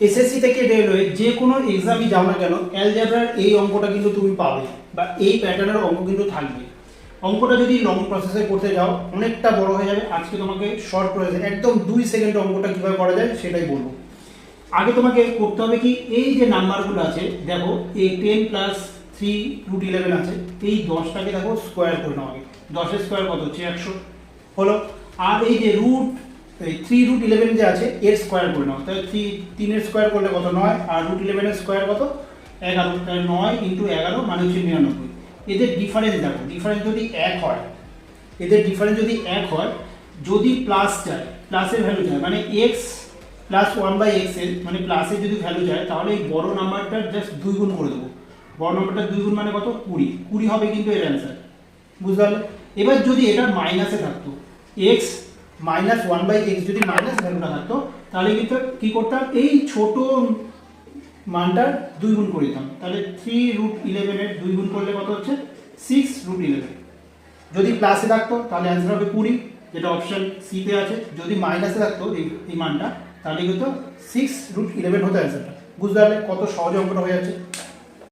SSC থেকে railway যে কোনো এক্সামই যাও না কেন অ্যালজেব্রার এই অঙ্কটা কিন্তু তুমি পাবে বা এই প্যাটার্নের অঙ্ক কিন্তু থাকবে। অঙ্কটা যদি লং প্রসেসে করতে যাও অনেকটা বড় হয়ে যাবে। আজকে তোমাকে শর্ট প্রসেসে একদম 2 সেকেন্ড অঙ্কটা কিভাবে করা যায় সেটাই বলবো। আগে তোমাকে করতে হবে কি, এই যে নাম্বারগুলো আছে দেখো, এই 10 প্লাস 3 রুট 11 আছে, এই 10টাকে দেখো স্কোয়ার করে নাও আগে। 10 স্কোয়ার কত হচ্ছে 100 হলো। আর এই যে রুট 3 রুট 11 যে আছে এর স্কোয়ার করে নাও, তাহলে 3 এর স্কোয়ার করলে কত 9, আর রুট 11 এর স্কোয়ার কত 11, তাহলে 9 ইন্টু 11 মানে হচ্ছে 99। এদের ডিফারেন্স দেখো, ডিফারেন্স যদি 1 হয়, এদের ডিফারেন্স যদি 1 হয়, যদি প্লাস যায়, প্লাসের ভ্যালু যায় মানে এক্স প্লাস 1/x এর মানে প্লাসের যদি ভ্যালু যায়, তাহলে এই বড় নাম্বারটার জাস্ট 2 গুণ করে দেবো। বড় নাম্বারটা 2 গুণ মানে কত 20 হবে কিন্তু এর অ্যান্সার, বুঝতে পারলে? এবার যদি এটা মাইনাসে থাকতো, x মাইনাস 1/x যদি মাইনাস ভ্যালুটা থাকতো, তাহলে কিন্তু কি করতাম, এই ছোট মানটার 2 গুণ করে দিতাম। তাহলে 3 রুট 11 এর 2 গুণ করলে কত হচ্ছে 6 রুট 11। যদি প্লাসে থাকতো তাহলে অ্যান্সার হবে 20, যেটা অপশন সি তে আছে। যদি মাইনাসে থাকতো এই মানটা, তাহলে কিন্তু 6 রুট 11 হতো অ্যান্সারটা। বুঝতে পারলে কত সহজ অঙ্কটা হয়ে যাচ্ছে।